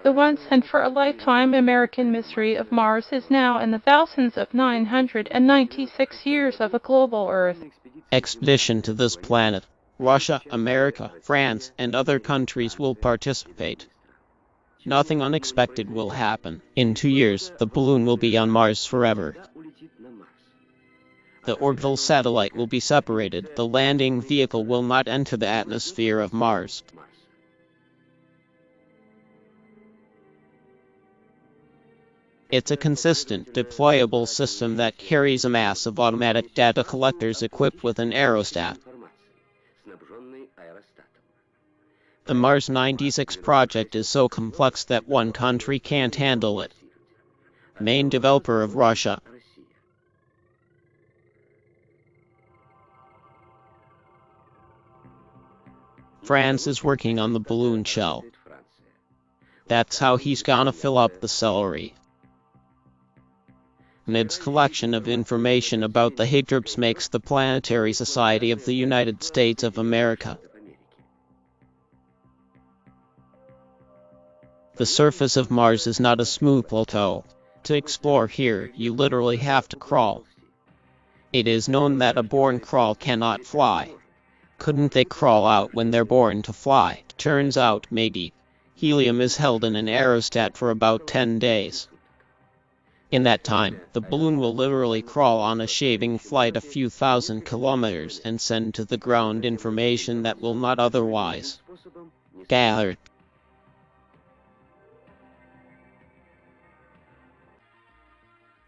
The once and for a lifetime American mystery of Mars is now in the thousands of 996 years of a global Earth expedition to this planet. Russia, America, France, and other countries will participate. Nothing unexpected will happen. In 2 years, the balloon will be on Mars forever. The orbital satellite will be separated. The landing vehicle will not enter the atmosphere of Mars. It's a consistent, deployable system that carries a mass of automatic data collectors equipped with an aerostat. The Mars 96 project is so complex that one country can't handle it. Main developer of Russia. France is working on the balloon shell. That's how he's gonna fill up the celery. NID's collection of information about the Higdrips makes the Planetary Society of the United States of America. The surface of Mars is not a smooth plateau. To explore here, you literally have to crawl. It is known that a born crawl cannot fly. Couldn't they crawl out when they're born to fly? Turns out, maybe. Helium is held in an aerostat for about 10 days. In that time, the balloon will literally crawl on a shaving flight a few thousand kilometers and send to the ground information that will not otherwise gather.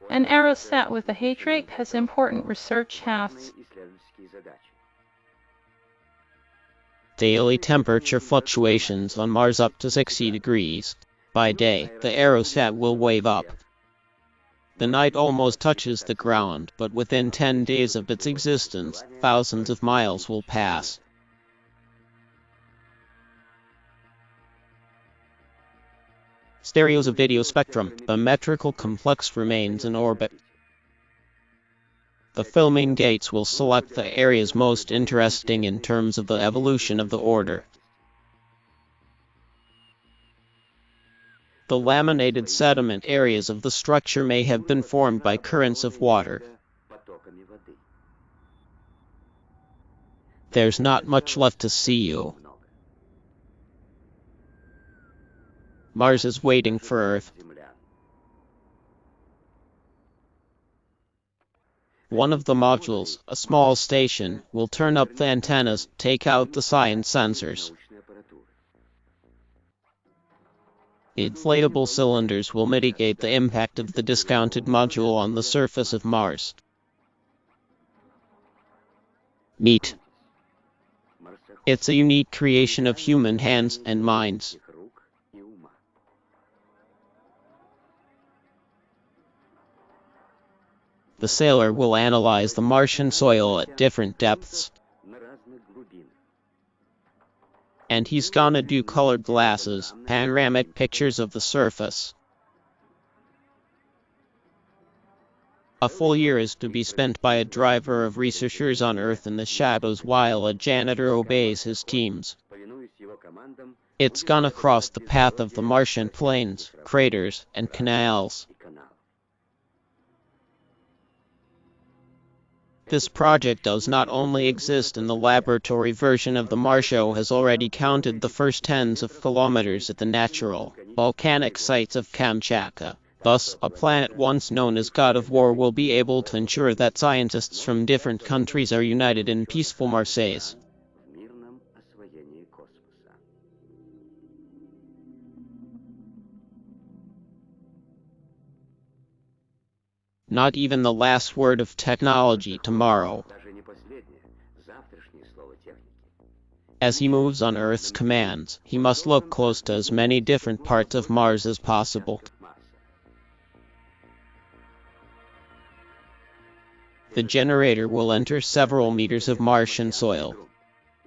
An aerostat with a Higdrip has important research tasks. Daily temperature fluctuations on Mars up to 60 degrees. By day, the aerostat will wave up. The night almost touches the ground, but within 10 days of its existence, thousands of miles will pass. Stereos of video spectrum. The metrical complex remains in orbit. The filming gates will select the areas most interesting in terms of the evolution of the order. The laminated sediment areas of the structure may have been formed by currents of water. There's not much left to see. Mars is waiting for Earth. One of the modules, a small station, will turn up the antennas, take out the science sensors. Inflatable cylinders will mitigate the impact of the discounted module on the surface of Mars. Meat. It's a unique creation of human hands and minds. The sailor will analyze the Martian soil at different depths. And he's gonna do colored glasses, panoramic pictures of the surface. A full year is to be spent by a driver of researchers on Earth in the shadows while a janitor obeys his teams. It's gonna cross the path of the Martian plains, craters, and canals. This project does not only exist in the laboratory version of the Marsho has already counted the first tens of kilometers at the natural, volcanic sites of Kamchatka. Thus, a planet once known as God of War will be able to ensure that scientists from different countries are united in peaceful Marseilles. Not even the last word of technology tomorrow. As he moves on Earth's commands, he must look close to as many different parts of Mars as possible. The generator will enter several meters of Martian soil.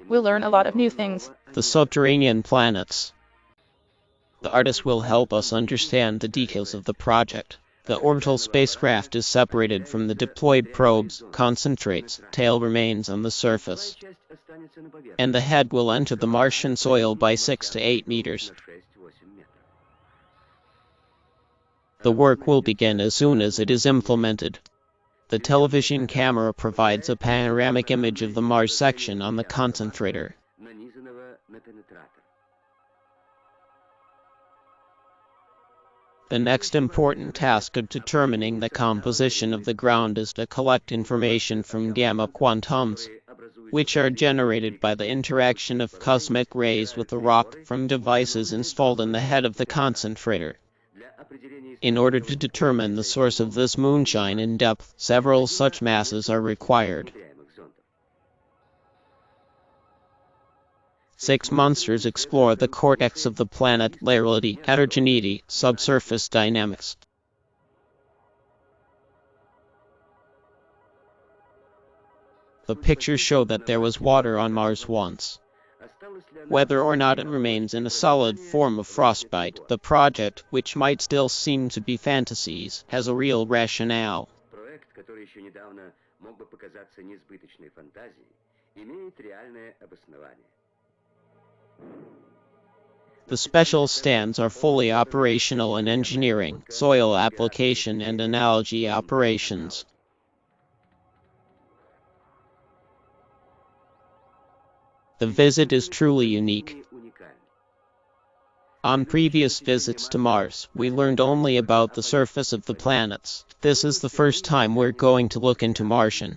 We'll learn a lot of new things. The subterranean planets. The artist will help us understand the details of the project. The orbital spacecraft is separated from the deployed probes, concentrates, tail remains on the surface. And the head will enter the Martian soil by 6 to 8 meters. The work will begin as soon as it is implemented. The television camera provides a panoramic image of the Mars section on the concentrator. The next important task of determining the composition of the ground is to collect information from gamma quantums, which are generated by the interaction of cosmic rays with the rock from devices installed in the head of the concentrator. In order to determine the source of this moonshine in depth, several such masses are required. 6 monsters explore the cortex of the planet: laterality, heterogeneity, subsurface dynamics. The pictures show that there was water on Mars once. Whether or not it remains in a solid form of frostbite, the project, which might still seem to be fantasies, has a real rationale. The special stands are fully operational in engineering, soil application, and analogy operations. The visit is truly unique. On previous visits to Mars, we learned only about the surface of the planets. This is the first time we're going to look into Martian.